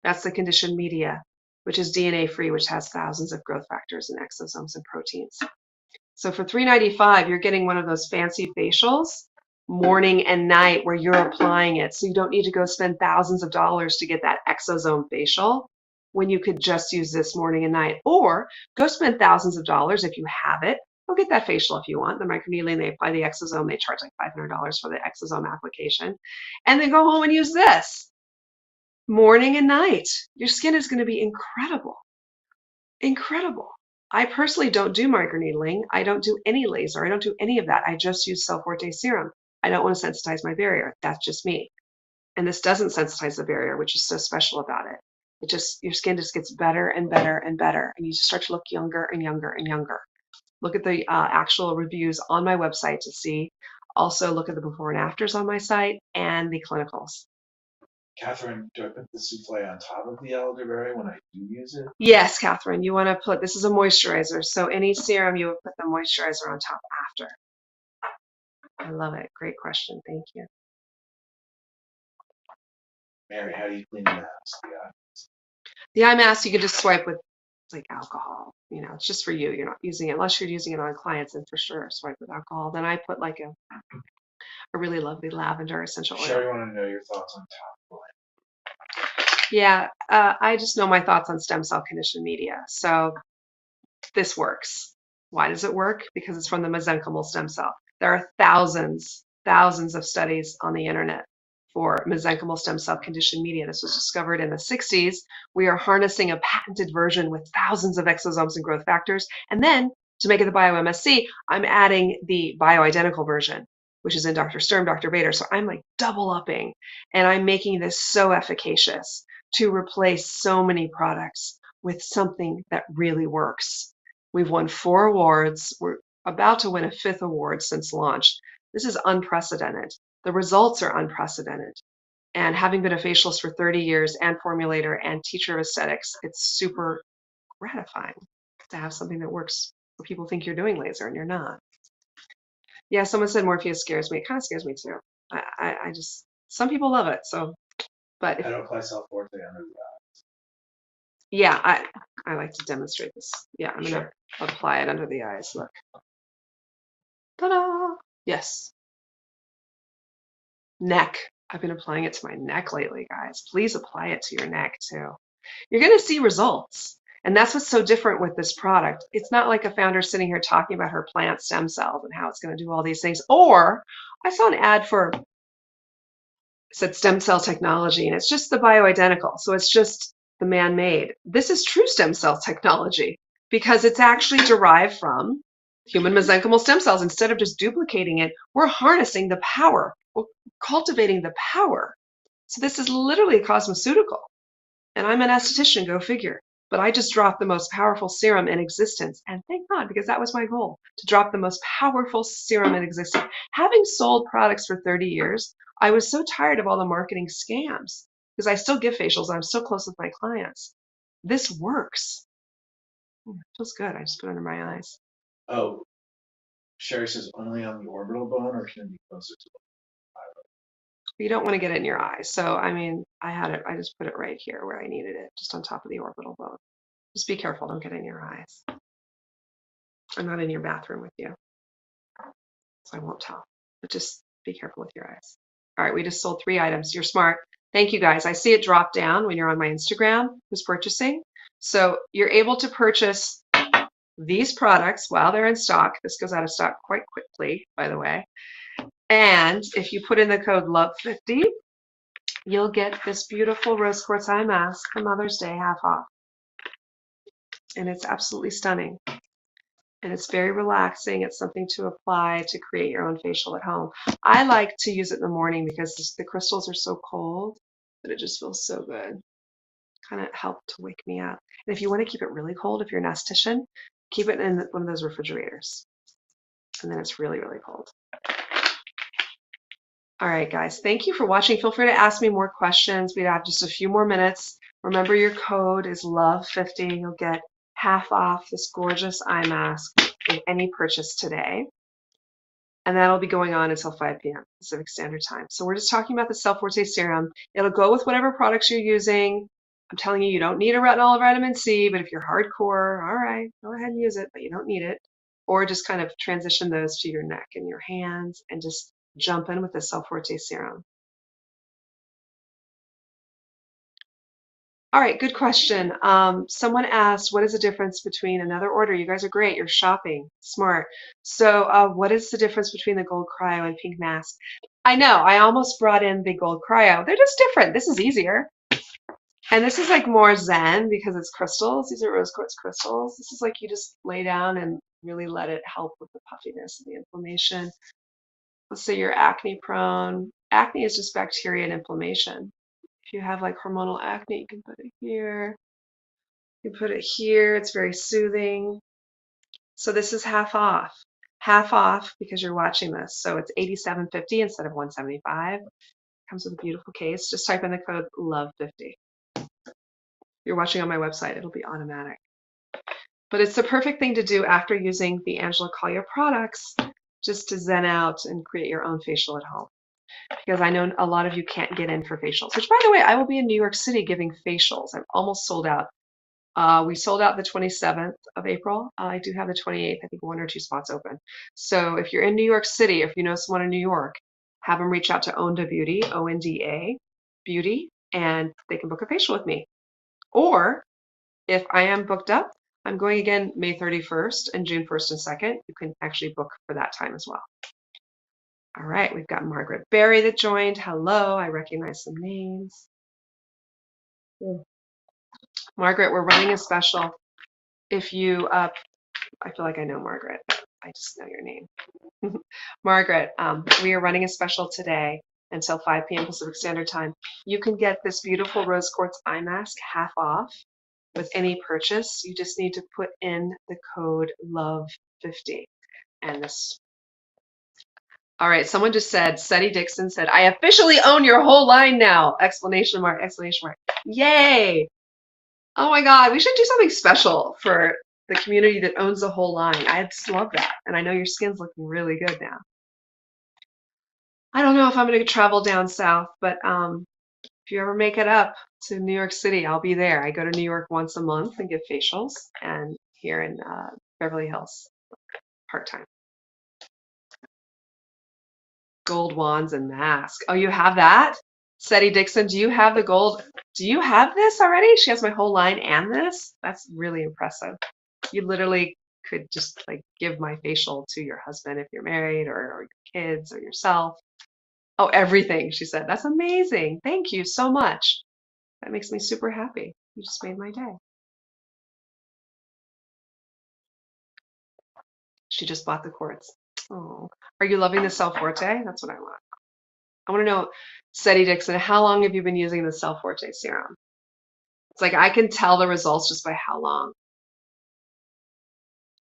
That's the conditioned media, which is DNA free, which has thousands of growth factors and exosomes and proteins. So for $3.95, you're getting one of those fancy facials morning and night where you're applying it. So you don't need to go spend thousands of dollars to get that exosome facial when you could just use this morning and night. Or go spend thousands of dollars if you have it. Go get that facial if you want. The microneedling, they apply the exosome. They charge like $500 for the exosome application. And then go home and use this morning and night. Your skin is going to be incredible. Incredible. I personally don't do microneedling. I don't do any laser. I don't do any of that. I just use Cell Forte serum. I don't want to sensitize my barrier. That's just me. And this doesn't sensitize the barrier, which is so special about it. Your skin just gets better and better and better. And you just start to look younger and younger and younger. Look at the actual reviews on my website to see. Also look at the before and afters on my site and the clinicals. Catherine, do I put the souffle on top of the elderberry when I do use it? Yes, Catherine, you want to put, this is a moisturizer. So any serum, you would put the moisturizer on top after. I love it. Great question. Thank you. Mary, how do you clean the mask? Yeah. The eye mask, you can just swipe with like alcohol. You know, it's just for you. You're not using it unless you're using it on clients, and for sure swipe with alcohol. Then I put like a really lovely lavender essential oil. Sherry, want to know your thoughts on top. Yeah, I just know my thoughts on stem cell conditioned media. So this works. Why does it work? Because it's from the mesenchymal stem cell. There are thousands of studies on the internet for mesenchymal stem cell conditioned media. This was discovered in the 60s. We are harnessing a patented version with thousands of exosomes and growth factors. And then to make it the bio-MSC, I'm adding the bioidentical version, which is in Dr. Sturm, Dr. Bader. So I'm like double upping, and I'm making this so efficacious to replace so many products with something that really works. We've won 4 awards. We're about to win a 5th award since launch. This is unprecedented. The results are unprecedented. And having been a facialist for 30 years and formulator and teacher of aesthetics, it's super gratifying to have something that works where people think you're doing laser and you're not. Yeah, someone said Morpheus scares me. It kind of scares me too. I just, some people love it. So, but if, I don't apply self-forte under the yeah, I like to demonstrate this. Yeah, I'm gonna apply it under the eyes. Look. Ta-da! Yes. Neck. I've been applying it to my neck lately, guys. Please apply it to your neck too. You're gonna see results. And that's what's so different with this product. It's not like a founder sitting here talking about her plant stem cells and how it's gonna do all these things. Or I saw an ad for, it said stem cell technology, and it's just the bioidentical. So it's just the man-made. This is true stem cell technology because it's actually derived from human mesenchymal stem cells. Instead of just duplicating it, we're harnessing the power. We're cultivating the power. So this is literally a cosmeceutical. And I'm an esthetician, go figure. But I just dropped the most powerful serum in existence. And thank God, because that was my goal, to drop the most powerful serum in existence. Having sold products for 30 years, I was so tired of all the marketing scams because I still give facials and I'm still close with my clients. This works. It feels good. I just put it under my eyes. Oh, Sherry says only on the orbital bone, or can it be closer to You don't want to get it in your eye. So, I mean, I just put it right here where I needed it, just on top of the orbital bone. Just be careful, don't get it in your eyes. I'm not in your bathroom with you, so I won't tell, but just be careful with your eyes. All right, we just sold 3 items. You're smart. Thank you, guys. I see it drop down when you're on my Instagram, who's purchasing. So you're able to purchase these products while they're in stock. This goes out of stock quite quickly, by the way. And if you put in the code LOVE50, you'll get this beautiful rose quartz eye mask for Mother's Day, half off. And it's absolutely stunning. And it's very relaxing. It's something to apply to create your own facial at home. I like to use it in the morning because the crystals are so cold that it just feels so good. Kind of help to wake me up. And if you want to keep it really cold, if you're an esthetician, keep it in one of those refrigerators. And then it's really, really cold. All right, guys, thank you for watching. Feel free to ask me more questions. We have just a few more minutes. Remember, your code is LOVE50. You'll get half off this gorgeous eye mask with any purchase today. And that'll be going on until 5 p.m. Pacific Standard Time. So we're just talking about the Cell Forte serum. It'll go with whatever products you're using. I'm telling you, you don't need a retinol or vitamin C, but if you're hardcore, all right, go ahead and use it, but you don't need it. Or just kind of transition those to your neck and your hands and just jump in with the Cell Forte serum. All right, good question. Someone asked, what is the difference between another order? You guys are great. You're shopping. Smart. So what is the difference between the gold cryo and pink mask? I know. I almost brought in the gold cryo. They're just different. This is easier. And this is like more zen because it's crystals. These are rose quartz crystals. This is like you just lay down and really let it help with the puffiness and the inflammation. let's say you're acne prone. Acne is just bacteria and inflammation. If you have like hormonal acne, you can put it here. You put it here. It's very soothing. So this is half off. Half off because you're watching this. So it's $87.50 instead of $175. Comes with a beautiful case. Just type in the code LOVE50. You're watching on my website, it'll be automatic. But it's the perfect thing to do after using the Angela Collier products, just to zen out and create your own facial at home. Because I know a lot of you can't get in for facials, which by the way, I will be in New York City giving facials. I'm almost sold out. We sold out the 27th of April. I do have the 28th, I think 1 or 2 spots open. So if you're in New York City, if you know someone in New York, have them reach out to Onda Beauty, ONDA Beauty, and they can book a facial with me. Or if I am booked up, I'm going again May 31st and June 1st and 2nd. You can actually book for that time as well. All right, we've got Margaret Berry that joined. Hello, I recognize some names. Margaret, we're running a special. If you, I feel like I know Margaret. I just know your name. Margaret, we are running a special today until 5 p.m. Pacific Standard Time. You can get this beautiful rose quartz eye mask half off with any purchase. You just need to put in the code LOVE50. And this. All right, someone just said, Seti Dixon said, I officially own your whole line now! Exclamation mark, exclamation mark. Yay! Oh my God, we should do something special for the community that owns the whole line. I just love that. And I know your skin's looking really good now. I don't know if I'm going to travel down south, but if you ever make it up to New York City, I'll be there. I go to New York once a month and give facials, and here in Beverly Hills, part-time. Gold wands and mask. Oh, you have that? Seti Dixon, do you have the gold? Do you have this already? She has my whole line and this? That's really impressive. You literally could just like give my facial to your husband if you're married, or your kids, or yourself. Oh, everything, she said. That's amazing. Thank you so much. That makes me super happy. You just made my day. She just bought the quartz. Oh, are you loving the Cell Forte? That's what I want. I want to know, Seti Dixon, how long have you been using the Cell Forte serum? It's like I can tell the results just by how long.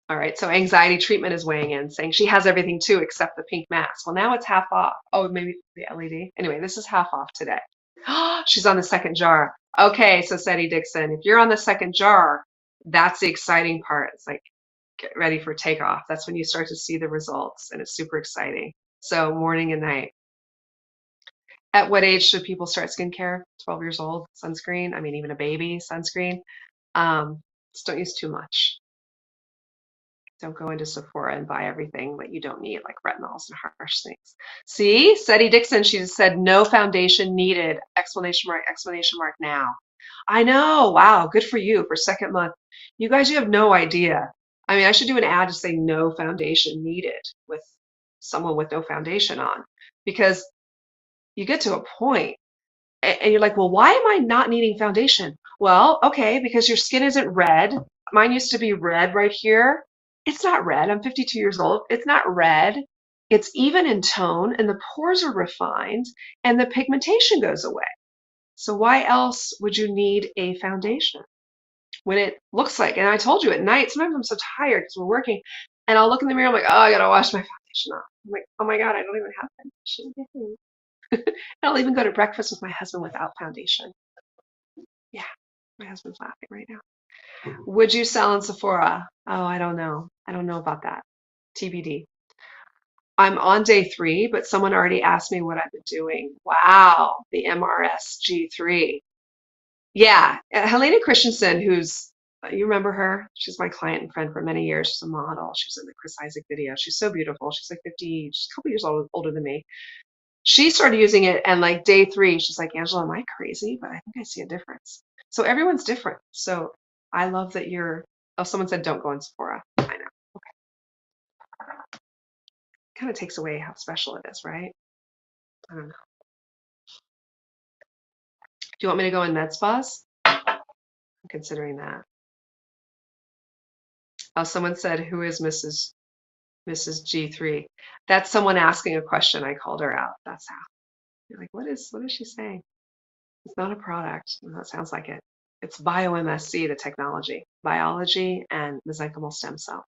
All right, so anxiety treatment is weighing in, saying she has everything too except the pink mask. Well, now it's half off. Oh, maybe the LED. Anyway, this is half off today. She's on the second jar. Okay, so Seti Dixon, if you're on the second jar, that's the exciting part. It's like, get ready for takeoff. That's when you start to see the results, and it's super exciting. So morning and night. At what age should people start skincare? 12 years old, sunscreen. I mean, even a baby, sunscreen. Just don't use too much. Don't go into Sephora and buy everything that you don't need, like retinols and harsh things. See, Seti Dixon, she just said no foundation needed, exclamation mark now. I know, wow, good for you for second month. You guys, you have no idea. I mean, I should do an ad to say no foundation needed with someone with no foundation on, because you get to a point and you're like, well, why am I not needing foundation? Well, okay, because your skin isn't red. Mine used to be red right here. It's not red. I'm 52 years old. It's not red. It's even in tone, and the pores are refined, and the pigmentation goes away. So why else would you need a foundation when it looks like, and I told you at night, sometimes I'm so tired because we're working, and I'll look in the mirror, I'm like, oh, I gotta wash my foundation off. I'm like, oh my God, I don't even have foundation. I'll even go to breakfast with my husband without foundation. Yeah, my husband's laughing right now. Would you sell in Sephora? Oh, I don't know. I don't know about that. TBD. I'm on day 3, but someone already asked me what I've been doing. Wow, the MRS G3. Yeah, Helena Christensen, who's, you remember her? She's my client and friend for many years. She's a model. She was in the Chris Isaac video. She's so beautiful. She's like 50, she's a couple years older than me. She started using it, and like day 3, she's like, Angela, am I crazy? But I think I see a difference. So everyone's different. So I love that you're, oh, someone said don't go in Sephora. I know. Okay. Kind of takes away how special it is, right? I don't know. Do you want me to go in med spas? I'm considering that. Oh, someone said, who is Mrs. Mrs. G3. That's someone asking a question. I called her out. That's how. You're like, what is she saying? It's not a product. Well, that sounds like it. It's bio-MSC, the technology, biology and mesenchymal stem cell.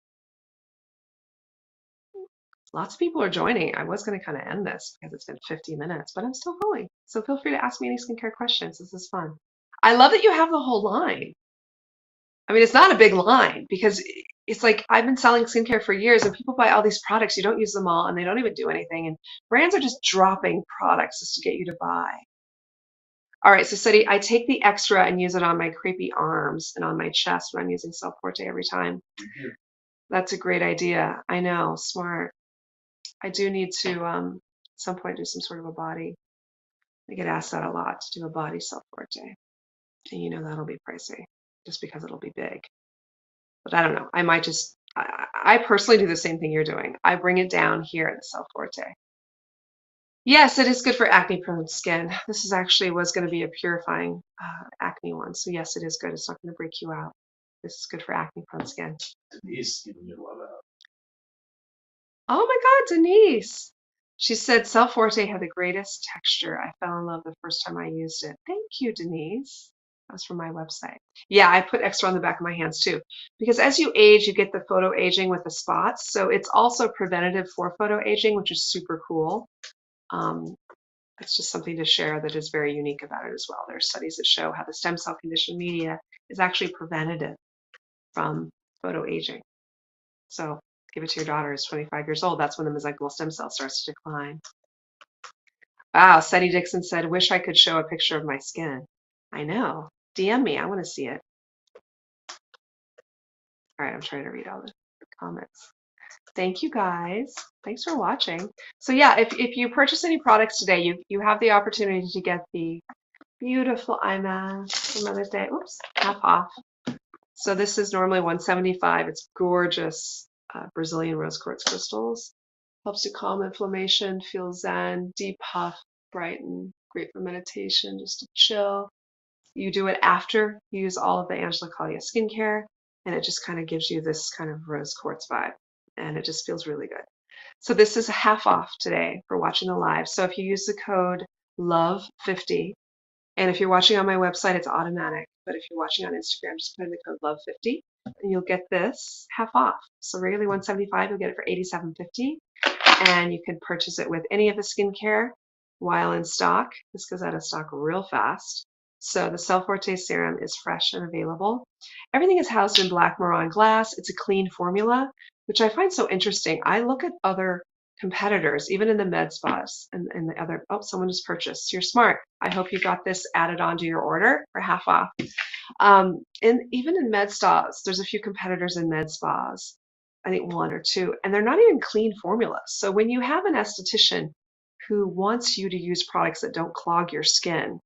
Lots of people are joining. I was going to kind of end this because it's been 50 minutes, but I'm still going. So feel free to ask me any skincare questions. This is fun. I love that you have the whole line. I mean, it's not a big line because it's like I've been selling skincare for years and people buy all these products. You don't use them all and they don't even do anything. And brands are just dropping products just to get you to buy. All right, so Seti, I take the extra and use it on my creepy arms and on my chest when I'm using Self Forte every time. That's a great idea. I know, smart. I do need to at some point do some sort of a body. I get asked that a lot to do a body Self Forte. And you know that'll be pricey just because it'll be big. But I don't know. I might just, I personally do the same thing you're doing. I bring it down here at the Self Forte. Yes, it is good for acne prone skin. This is actually was going to be a purifying acne one. So yes, it is good. It's not going to break you out. This is good for acne prone skin. Denise giving you love out. Oh my God, Denise. She said Self Forte had the greatest texture. I fell in love the first time I used it. Thank you, Denise. That was from my website. Yeah, I put extra on the back of my hands too. Because as you age, you get the photo aging with the spots. So it's also preventative for photo aging, which is super cool. It's just something to share that is very unique about it as well. There are studies that show how the stem cell conditioned media is actually preventative from photo aging. So give it to your daughter who's 25 years old. That's when the mesenchymal stem cell starts to decline. Wow, Seti Dixon said, wish I could show a picture of my skin. I know. DM me. I want to see it. All right, I'm trying to read all the comments. Thank you guys. Thanks for watching. So yeah, if you purchase any products today, you have the opportunity to get the beautiful eye mask for Mother's Day. Oops, half off. So this is normally $175. It's gorgeous Brazilian rose quartz crystals. Helps to calm inflammation, feel zen, depuff, brighten, great for meditation, just to chill. You do it after you use all of the Angela Collier skincare, and it just kind of gives you this kind of rose quartz vibe, and it just feels really good. So this is half off today for watching the live. So if you use the code LOVE50, and if you're watching on my website, it's automatic. But if you're watching on Instagram, just put in the code LOVE50 and you'll get this half off. So regularly $175, you'll get it for $87.50. And you can purchase it with any of the skincare while in stock. This goes out of stock real fast. So the Self Forte serum is fresh and available. Everything is housed in black Maron glass. It's a clean formula, which I find so interesting. I look at other competitors, even in the med spas and the other, oh, someone just purchased. You're smart. I hope you got this added onto your order for half off. And even in med spas, there's a few competitors in med spas, I think one or two, and they're not even clean formulas. So when you have an esthetician who wants you to use products that don't clog your skin,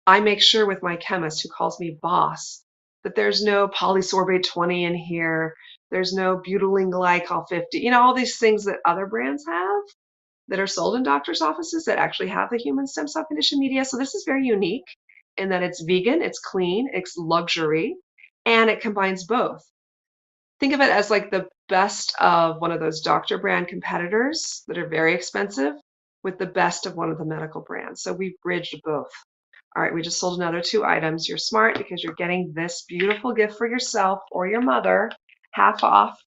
I make sure with my chemist who calls me boss that there's no polysorbate 20 in here. There's no butylene glycol 50, you know, all these things that other brands have that are sold in doctors' offices that actually have the human stem cell conditioned media. So this is very unique in that it's vegan, it's clean, it's luxury, and it combines both. Think of it as like the best of one of those doctor brand competitors that are very expensive with the best of one of the medical brands. So we bridged both. All right, we just sold another 2 items. You're smart because you're getting this beautiful gift for yourself or your mother, half off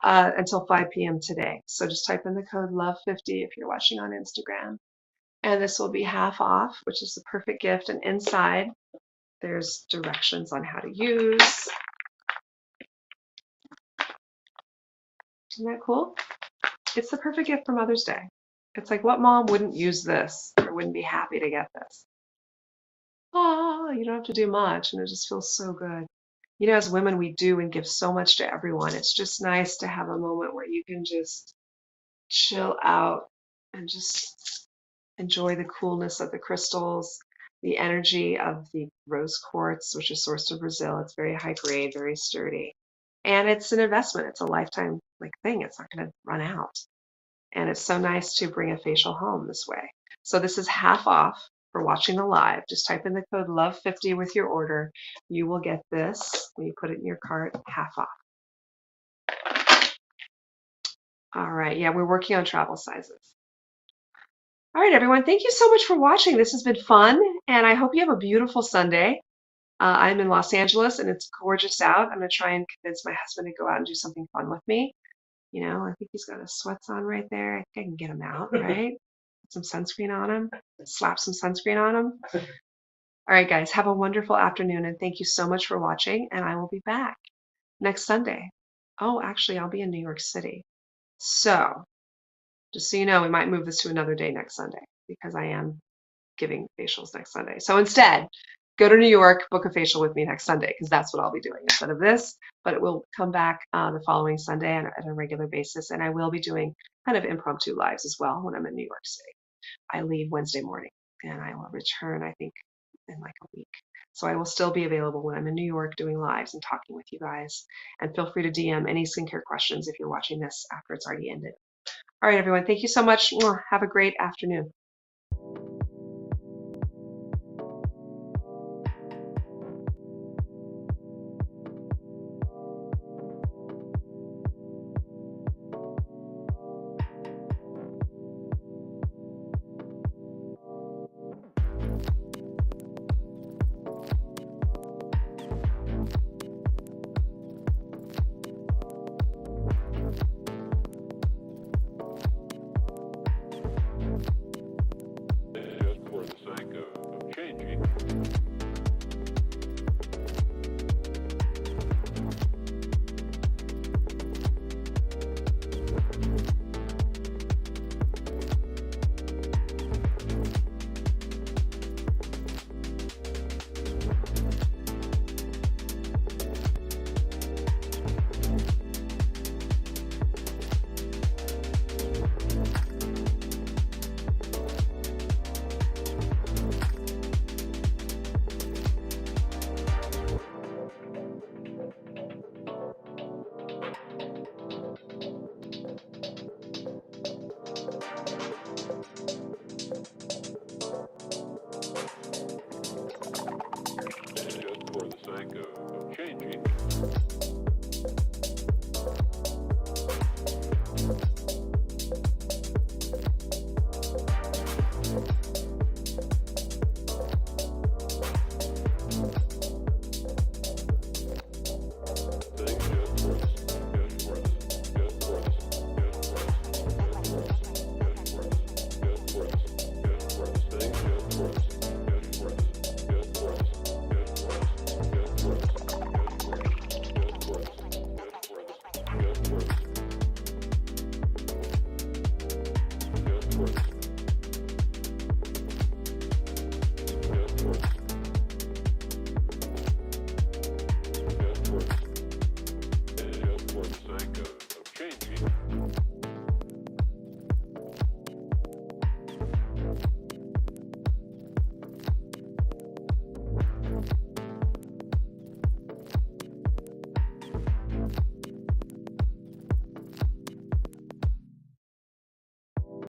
until 5 p.m. today. So just type in the code LOVE50 if you're watching on Instagram. And this will be half off, which is the perfect gift. And inside, there's directions on how to use. Isn't that cool? It's the perfect gift for Mother's Day. It's like, what mom wouldn't use this or wouldn't be happy to get this? Oh, you don't have to do much, and it just feels so good. You know, as women, we do and give so much to everyone. It's just nice to have a moment where you can just chill out and just enjoy the coolness of the crystals, the energy of the rose quartz, which is sourced in Brazil. It's very high grade, very sturdy. And it's an investment. It's a lifetime like thing. It's not going to run out. And it's so nice to bring a facial home this way. So this is half off for watching the live. Just type in the code LOVE50 with your order. You will get this when you put it in your cart, half off. All right. Yeah, we're working on travel sizes. All right, everyone. Thank you so much for watching. This has been fun, and I hope you have a beautiful Sunday. I'm in Los Angeles, and it's gorgeous out. I'm going to try and convince my husband to go out and do something fun with me. You know, I think he's got his sweats on right there. I think I can get him out, right? Put some sunscreen on him, slap some sunscreen on him. All right, guys, have a wonderful afternoon, and thank you so much for watching, and I will be back next Sunday. Oh, actually, I'll be in New York City. So, just so you know, we might move this to another day next Sunday because I am giving facials next Sunday. So instead, go to New York, book a facial with me next Sunday because that's what I'll be doing instead of this. But it will come back the following Sunday at a regular basis, and I will be doing kind of impromptu lives as well when I'm in New York City. I leave Wednesday morning, and I will return, I think, in like a week. So I will still be available when I'm in New York doing lives and talking with you guys. And feel free to DM any skincare questions if you're watching this after it's already ended. All right, everyone. Thank you so much. Have a great afternoon. Just for the sake of changing. Just for the sake of changing. Things just